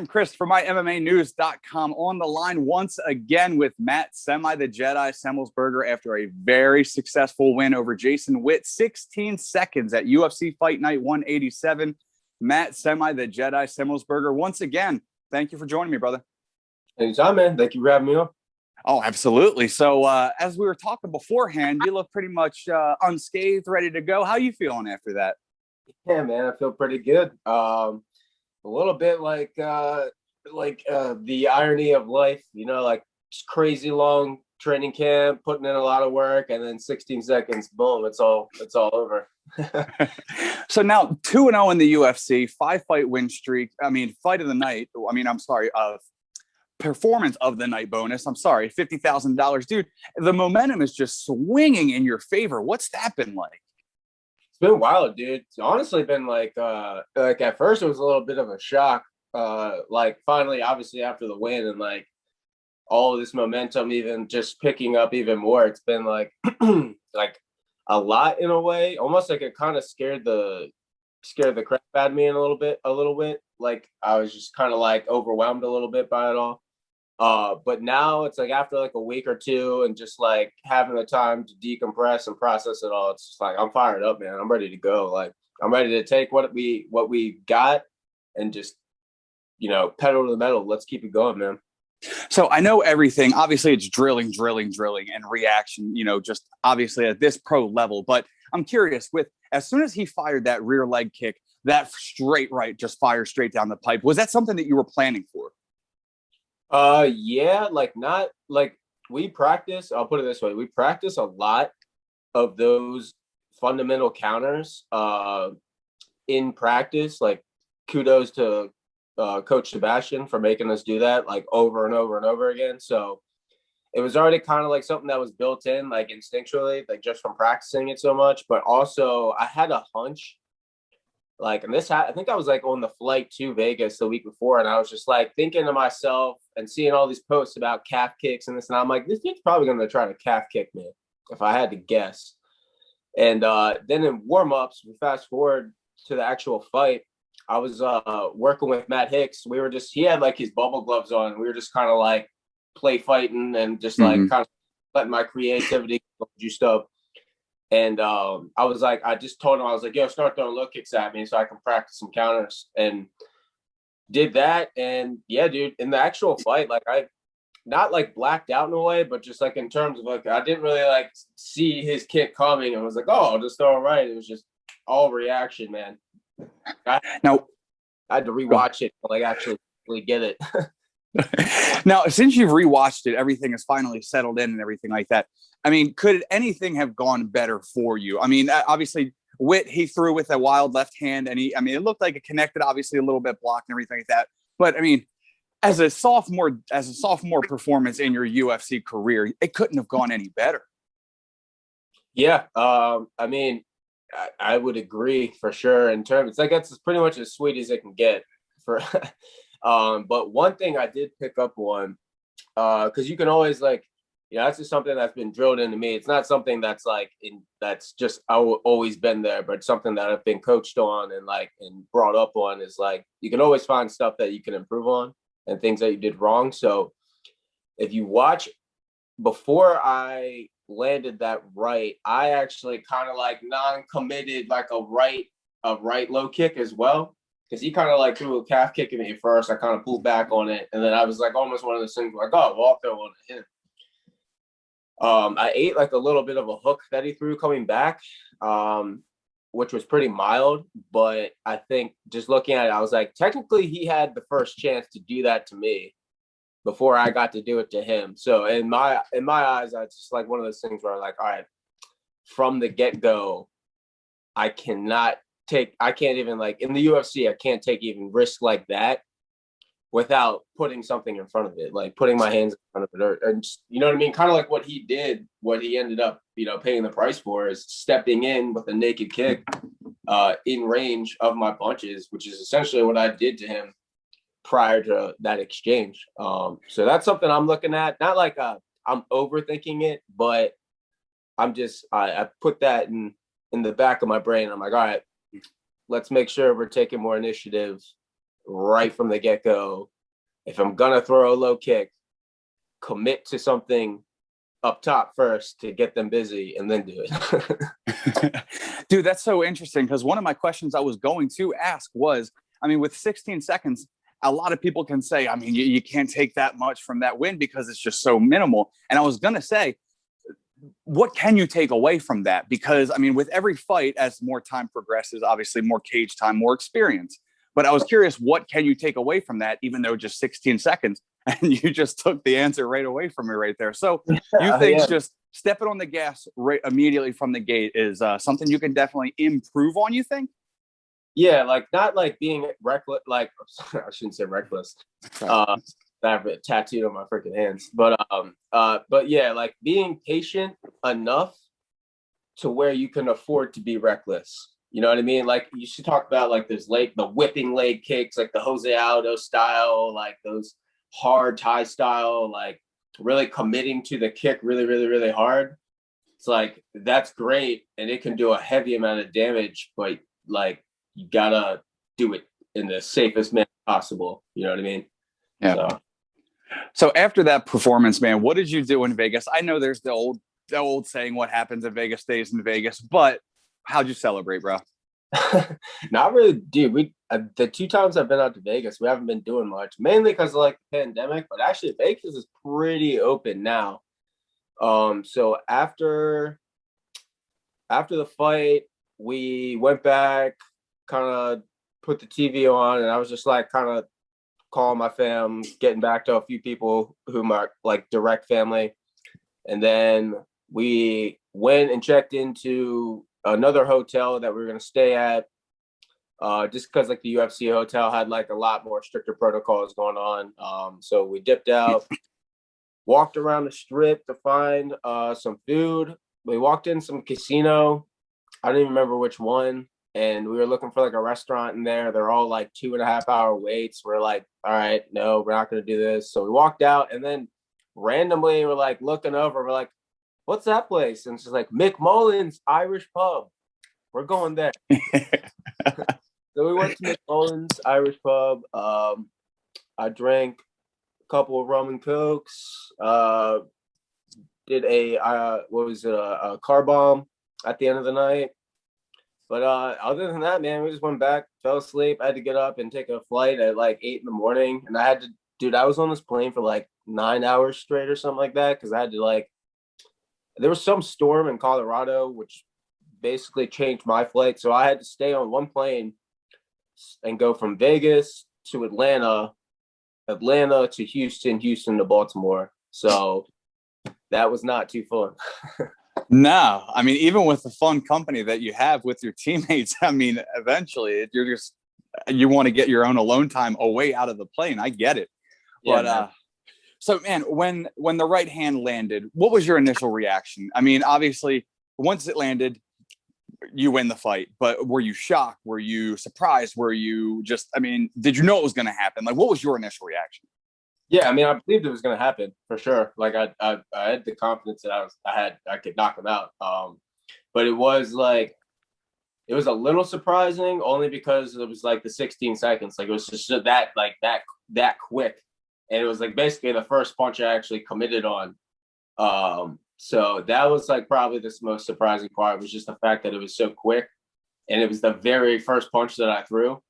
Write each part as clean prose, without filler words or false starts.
Adam Christ from MyMMAnews.com on the line once again with Matt Semi the Jedi Semelsberger after a very successful win over Jason Witt, 16 seconds at UFC Fight Night 187. Matt Semi the Jedi Semelsberger, once again, thank you for joining me, brother. Anytime, man. Thank you for having me on. Oh, absolutely. So as we were talking beforehand, you look pretty much unscathed, ready to go. How are you feeling after that? Yeah, man, I feel pretty good. A little bit like the irony of life, you know, like just crazy long training camp, putting in a lot of work, and then 16 seconds, boom, it's all over. So now 2-0 in the UFC, 5-fight win streak. I mean, fight of the night. Performance of the night bonus. I'm sorry, $50,000, dude. The momentum is just swinging in your favor. What's that been like? It's been wild, dude. It's honestly been like at first it was a little bit of a shock. Like finally, obviously after the win and like all of this momentum, even just picking up even more. It's been like like a lot in a way. Almost like it kind of scared the crap out of me in a little bit. Like I was just kind of like overwhelmed a little bit by it all. But now it's like after like a week or two and just like having the time to decompress and process it all, it's just like I'm fired up, man. I'm ready to go. Like I'm ready to take what we got and just, you know, pedal to the metal. Let's keep it going, man. So I know everything. Obviously, it's drilling, and reaction, you know, just obviously at this pro level. But I'm curious, with as soon as he fired that rear leg kick, that straight right just fired straight down the pipe. Was that something that you were planning for? Yeah, like not like we practice. I'll put it this way: we practice a lot of those fundamental counters in practice. Like kudos to Coach Sebastian for making us do that like over and over and over again. So it was already kind of like something that was built in, like instinctually, like just from practicing it so much. But also, I had a hunch. Like, and I think I was like on the flight to Vegas the week before, and I was just like thinking to myself and seeing all these posts about calf kicks and this, and I'm like, this kid's probably going to try to calf kick me if I had to guess. And then in warm-ups, we fast forward to the actual fight. I was working with Matt Hicks. He had like his bubble gloves on. We were just kind of like play fighting and just like kind of letting my creativity juiced up. And I just told him, I was like, yo, start throwing low kicks at me so I can practice some counters, and did that. And yeah, dude, in the actual fight, like I not like blacked out in a way, but just like in terms of like, I didn't really like see his kick coming and was like, oh, I'll just throw it right. It was just all reaction, man. I had to rewatch it to like actually get it. Now, since you've rewatched it, everything has finally settled in and everything like that. I mean, could anything have gone better for you? I mean, obviously, Witt, he threw with a wild left hand, and it looked like it connected, obviously, a little bit blocked and everything like that. But I mean, as a sophomore performance in your UFC career, it couldn't have gone any better. Yeah, I mean, I would agree for sure. In terms, it's like that's pretty much as sweet as it can get for. But one thing I did pick up on, because you can always like, you know, that's just something that's been drilled into me. It's not something that's like that's just always been there, but something that I've been coached on and brought up on is like you can always find stuff that you can improve on and things that you did wrong. So if you watch before I landed that right, I actually kind of like non-committed like a right low kick as well. Because he kind of like threw a calf kick at me at first. I kind of pulled back on it. And then I was like almost one of those things where I got walked over on him. I ate like a little bit of a hook that he threw coming back, which was pretty mild. But I think just looking at it, I was like, technically he had the first chance to do that to me before I got to do it to him. So in my eyes, it's just like one of those things where I'm like, all right, from the get-go, I can't even like in the UFC, I can't take even risk like that without putting something in front of it, like putting my hands in front of it, and just, you know what I mean? Kind of like what he did, what he ended up, you know, paying the price for is stepping in with a naked kick in range of my punches, which is essentially what I did to him prior to that exchange. So that's something I'm looking at. Not like I'm overthinking it, but I'm just, I put that in the back of my brain. I'm like, all right, let's make sure we're taking more initiative right from the get-go. If I'm gonna throw a low kick, commit to something up top first to get them busy and then do it. Dude, that's so interesting, because one of my questions I was going to ask was, I mean, with 16 seconds, a lot of people can say, I mean, you can't take that much from that win because it's just so minimal. And I was going to say, what can you take away from that? Because, I mean, with every fight, as more time progresses, obviously more cage time, more experience. But I was curious, what can you take away from that, even though just 16 seconds? And you just took the answer right away from me right there. So you think just stepping on the gas right immediately from the gate is something you can definitely improve on, you think? Yeah, like not like being reckless, like I shouldn't say reckless. I have it tattooed on my freaking hands. But yeah, like being patient enough to where you can afford to be reckless. You know what I mean? Like you should talk about like the whipping leg kicks, like the Jose Aldo style, like those hard Thai style, like really committing to the kick really, really, really hard. It's like that's great and it can do a heavy amount of damage, but like you gotta do it in the safest manner possible. You know what I mean? Yeah. So after that performance, man, what did you do in Vegas? I know there's the old saying, "What happens in Vegas stays in Vegas," but how'd you celebrate, bro? Not really, dude. The 2 times I've been out to Vegas, we haven't been doing much, mainly because of like the pandemic. But actually, Vegas is pretty open now. So after the fight, we went back, kind of put the TV on, and I was just like kind of calling my fam, getting back to a few people whom are like direct family, and then we went and checked into another hotel that we were going to stay at, just because like the UFC hotel had like a lot more stricter protocols going on. So we dipped out, walked around the strip to find some food. We walked in some casino. I don't even remember which one. And we were looking for like a restaurant in there. They're all like 2.5-hour waits. We're like, all right, no, we're not going to do this. So we walked out, and then randomly we're like looking over. We're like, what's that place? And it's just like McMullen's Irish Pub. We're going there. So we went to McMullen's Irish Pub. I drank a couple of rum and cokes. Did a car bomb at the end of the night. But other than that, man, we just went back, fell asleep. I had to get up and take a flight at like 8 a.m. And I was on this plane for like 9 hours straight or something like that. Cause I had to there was some storm in Colorado, which basically changed my flight. So I had to stay on one plane and go from Vegas to Atlanta to Houston, Houston to Baltimore. So that was not too fun. No, I mean, even with the fun company that you have with your teammates, I mean, eventually you want to get your own alone time away out of the plane. I get it. Yeah, but so man, when the right hand landed, what was your initial reaction? I mean, obviously, once it landed, you win the fight, but were you shocked? Were you surprised? Were you just, I mean, did you know it was going to happen? Like, what was your initial reaction? Yeah, I mean, I believed it was going to happen for sure. Like I had the confidence that I could knock him out. But it was a little surprising only because it was like the 16 seconds. Like it was just that quick. And it was like basically the first punch I actually committed on. So that was like probably the most surprising part, was just the fact that it was so quick. And it was the very first punch that I threw.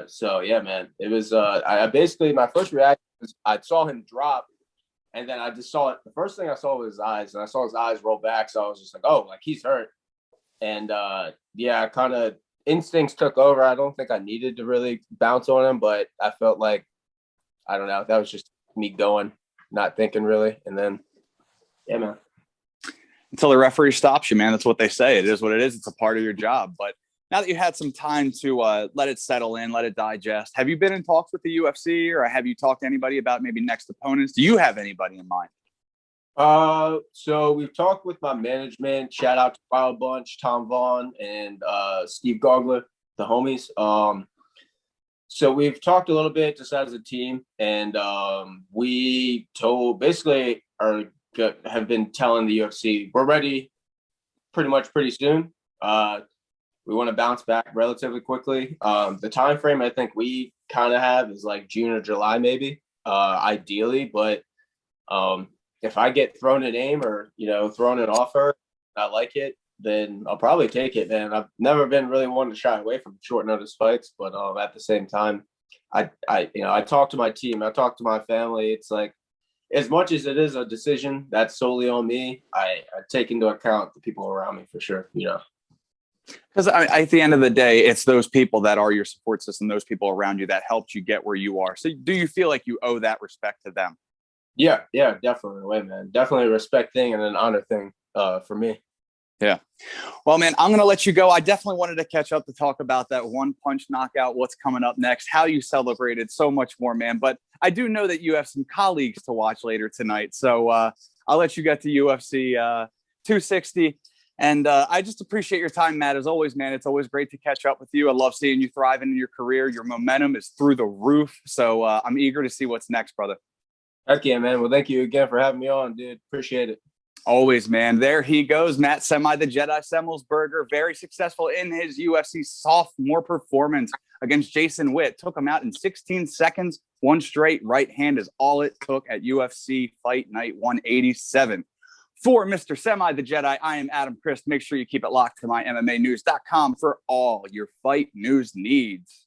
So yeah, man, it was, I basically, my first reaction was I saw him drop, and then I just saw it. The first thing I saw was his eyes, and I saw his eyes roll back. So I was just like, oh, like he's hurt. And, yeah, kind of instincts took over. I don't think I needed to really bounce on him, but I felt like, I don't know, that was just me going, not thinking really. And then, yeah, man. Until the referee stops you, man. That's what they say. It is what it is. It's a part of your job. But now that you had some time to let it settle in, let it digest, have you been in talks with the UFC, or have you talked to anybody about maybe next opponents? Do you have anybody in mind? So we've talked with my management. Shout out to Wild Bunch, Tom Vaughn, and Steve Gogler, the homies. So we've talked a little bit just as a team, and we basically have been telling the UFC we're ready pretty soon. We want to bounce back relatively quickly. The time frame I think we kind of have is like June or July, maybe, ideally. But if I get thrown an aim or thrown an offer, I like it, then I'll probably take it. Man, I've never been really one to shy away from short notice fights, but at the same time, I talk to my team, I talk to my family. It's like, as much as it is a decision that's solely on me, I take into account the people around me for sure. Because at the end of the day, it's those people that are your support system, those people around you that helped you get where you are. So do you feel like you owe that respect to them? Yeah, definitely, man. Definitely a respect thing and an honor thing for me. Yeah. Well, man, I'm going to let you go. I definitely wanted to catch up to talk about that one punch knockout, what's coming up next, how you celebrated, so much more, man. But I do know that you have some colleagues to watch later tonight. So I'll let you get to UFC 260. And I just appreciate your time, Matt, as always, man. It's always great to catch up with you. I love seeing you thriving in your career. Your momentum is through the roof. So I'm eager to see what's next, brother. Heck yeah, man. Well, thank you again for having me on, dude. Appreciate it. Always, man. There he goes, Matt Semi, the Jedi Semelsberger, very successful in his UFC sophomore performance against Jason Witt. Took him out in 16 seconds. One straight right hand is all it took at UFC Fight Night 187. For Mr. Semi, the Jedi, I am Adam Christ. Make sure you keep it locked to my MMAnews.com for all your fight news needs.